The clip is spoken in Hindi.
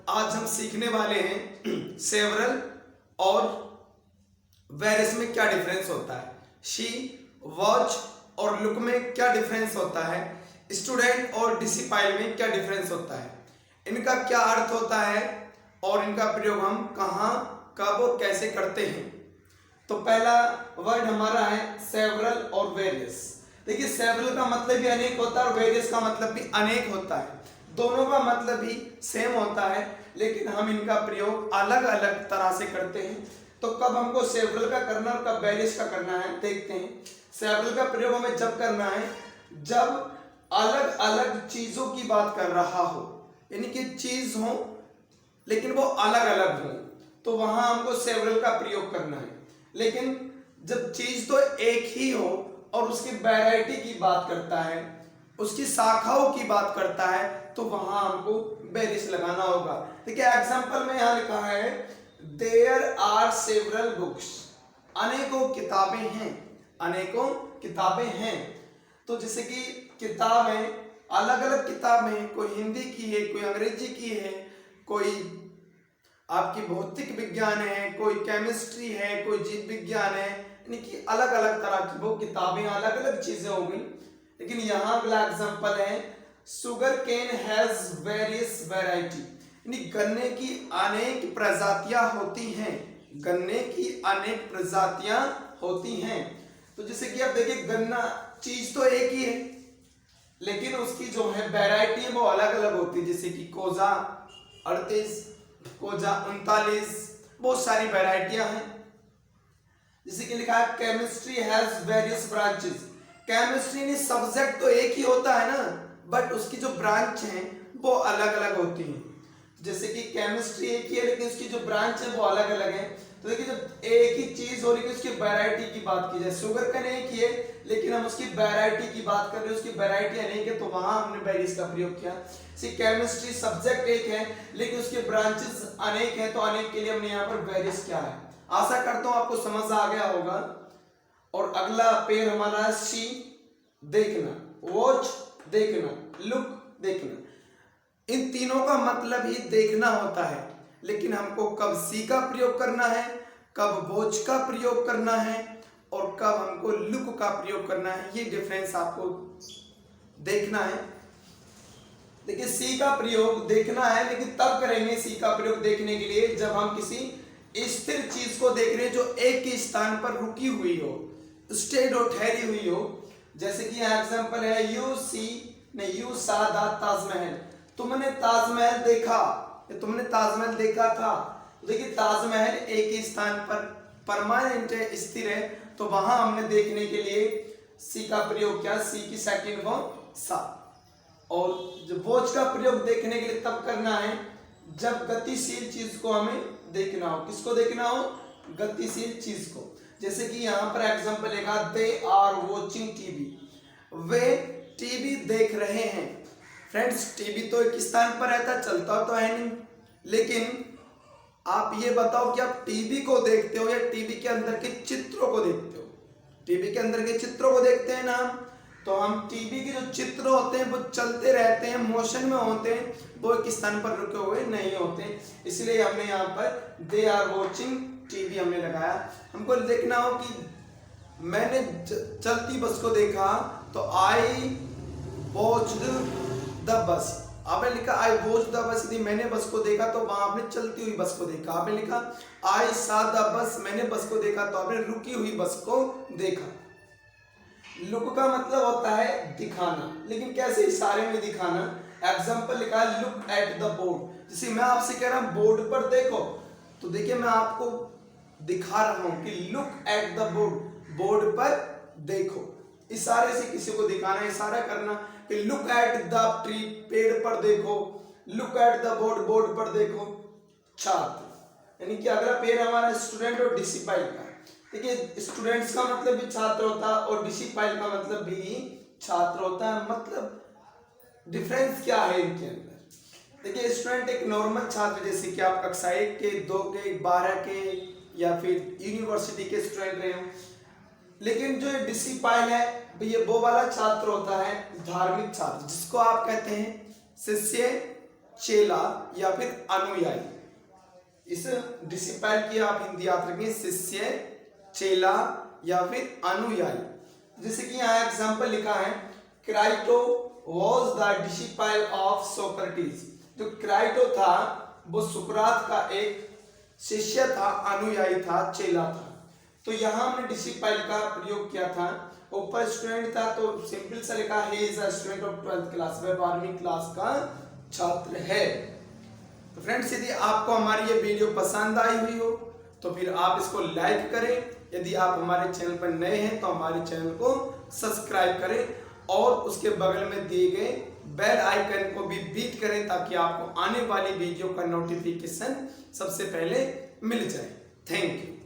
आज हम सीखने वाले हैं सेवरल और वेरियस में क्या डिफरेंस होता है, शी, वॉच और लुक में क्या डिफरेंस होता है, स्टूडेंट और डिसिपाइल में क्या डिफरेंस होता है, इनका क्या अर्थ होता है और इनका प्रयोग हम कहाँ, कब और कैसे करते हैं। तो पहला वर्ड हमारा है सेवरल और वेरियस। देखिए सेवरल का मतलब भी अनेक होता है और वेरियस का मतलब भी अनेक होता है। दोनों का मतलब भी सेम होता है, लेकिन हम इनका प्रयोग अलग अलग तरह से करते हैं। तो कब हमको सेवरल का करना और कब वेरियस का करना है देखते हैं। सेवरल का प्रयोग हमें जब करना है जब अलग अलग चीजों की बात कर रहा हो, यानी कि चीज हो लेकिन वो अलग अलग हो, तो वहां हमको सेवरल का प्रयोग करना है। लेकिन जब चीज तो एक ही हो और उसकी वैरायटी की बात करता है, उसकी शाखाओं की बात करता है, तो वहां हमको वेरियस लगाना होगा। देखिए एग्जांपल में यहां लिखा है देयर आर सेवरल बुक्स, अनेकों किताबें हैं, अनेकों किताबें हैं। तो जैसे कि किताबें अलग अलग किताबें, कोई हिंदी की है, कोई अंग्रेजी की है, कोई आपकी भौतिक विज्ञान है, कोई केमिस्ट्री है, कोई जीव विज्ञान है, यानी कि अलग अलग तरह की वो किताबें, अलग अलग चीजें हो गई। लेकिन यहाँ अगला एग्जांपल है sugar cane has various variety, यानी गन्ने की अनेक प्रजातियां होती हैं, गन्ने की अनेक प्रजातियां होती हैं। तो जैसे कि आप देखिए गन्ना चीज तो एक ही है, लेकिन उसकी जो है वैरायटी है वो अलग अलग होती है। जैसे कि कोजा 38, कोजा 39, बहुत सारी वैरायटियां हैं। जैसे कि लिखा है chemistry has various branches, chemistry में सब्जेक्ट तो एक ही होता है ना, बट उसकी जो ब्रांच है वो अलग अलग होती है। जैसे कि केमिस्ट्री एक ही है लेकिन उसकी जो ब्रांच है वो अलग अलग है। तो देखिए जब एक ही चीज हो रही है उसकी वैरायटी की बात की जाए, शुगर कैन एक ही है लेकिन हम उसकी वैरायटी की बात कर रहे हैं, उसकी वैरायटी अनेक है, तो वहां हमने वेरियस का प्रयोग किया। केमिस्ट्री सब्जेक्ट एक है लेकिन उसके ब्रांचेस अनेक है, तो अनेक के लिए हमने यहाँ पर वेरियस किया है। आशा करता हूं आपको समझ आ गया होगा। और अगला पेयर हमारा है सी, देखना, वॉच देखना, लुक देखना। इन तीनों का मतलब ही देखना होता है, लेकिन हमको कब सी का प्रयोग करना है, कब वॉच का प्रयोग करना है और कब हमको लुक का प्रयोग करना है, ये डिफरेंस आपको देखना है। देखिए सी का प्रयोग देखना है, लेकिन तब करेंगे सी का प्रयोग देखने के लिए जब हम किसी स्थिर चीज को देख रहे हैं जो एक ही स्थान पर रुकी हुई हो, स्टेड और ठहरी हुई हो। जैसे कि एग्जांपल है यू सी ने यू सा द ताजमहल, तुमने ताजमहल देखा, तुमने ताजमहल देखा था। देखिए ताजमहल एक ही स्थान पर परमानेंट है, स्थिर है, तो वहां हमने देखने के लिए सी का प्रयोग किया, सी की सेकंड फॉर्म सा। और जब वॉच का प्रयोग देखने के लिए तब करना है जब गतिशील चीज को हमें देखना हो। किसको देखना हो? गतिशील चीज को। जैसे कि यहाँ पर एग्जांपल लिखा दे आर वॉचिंग टीवी, वे टीवी देख रहे हैं। फ्रेंड्स टीवी तो एक स्थान पर रहता, चलता तो है नहीं, लेकिन आप ये बताओ कि आप टीवी को देखते हो या टीवी के अंदर के चित्रों को देखते हो? टीवी के अंदर के चित्रों को देखते हैं ना हम, तो हम टीवी के जो चित्र होते हैं वो चलते रहते हैं, मोशन में होते हैं, वो एक स्थान पर रुके हुए नहीं होते। इसलिए हमने यहाँ पर दे आर वॉचिंग टीवी हमने लगाया। हमको देखना हो कि मैंने चलती बस को देखा, तो आई वॉच्ड द बस। आपने लिखा आई वॉच द बस, यदि मैंने बस को देखा तो वहां आपने चलती हुई बस को देखा। आपने लिखा आई सा द बस, मैंने बस को देखा तो आपने रुकी हुई बस को देखा। लुक का मतलब होता है दिखाना, लेकिन कैसे इशारे में दिखाना। एग्जांपल लिखा है लुक एट द बोर्ड, जैसे मैं आपसे कह रहा हूं बोर्ड पर देखो, तो देखिए मैं आपको दिखा रहा हूं कि look at the board, board पर देखो। इशारे से किसी को दिखाना, इशारा करना कि लुक एट द ट्री, पेड़ पर देखो, look at the board, board पर देखो। छात्र, यानी कि अगला पेड़ हमारा स्टूडेंट और डिसिपाइल का। देखिए स्टूडेंट्स का मतलब भी छात्र होता है और डिसिपाइल का मतलब भी छात्र होता है। मतलब डिफरेंस क्या है इनके अंदर? देखिए स्टूडेंट एक नॉर्मल छात्र, जैसे कि आप कक्षा 1 के, 2 के, 12 के या फिर यूनिवर्सिटी के स्टूडेंट रहे हो। लेकिन जो डिसिपाइल है ये वो वाला छात्र होता है, धार्मिक छात्र, जिसको आप कहते हैं शिष्य चेला या फिर अनुयायी। इस डिसिपल की आप हिंदी याद रखें, शिष्य, चेला या फिर अनुयायी। जैसे कि यहाँ एग्जाम्पल लिखा है, Crito was the disciple of Socrates. जो क्राइटो था वो सुकरात का एक शिष्य था, अनुयायी था, चेला था। तो यहाँ हमने डिसिपल का प्रयोग किया था। ऊपर स्टूडेंट था तो सिंपल सा लिखा है, he is a student of 12th class, वह 12वीं क्लास का छात्र है। तो फ्रेंड्स, यदि आपको हमारी ये वीडियो पसंद आई हुई हो तो फिर आप इसको लाइक करें। यदि आप हमारे चैनल पर नए हैं तो हमारे चैनल को सब्सक्राइब करें और उसके बगल में दिए गए बेल आइकन को भी बीट करें ताकि आपको आने वाली वीडियो का नोटिफिकेशन सबसे पहले मिल जाए। Thank you.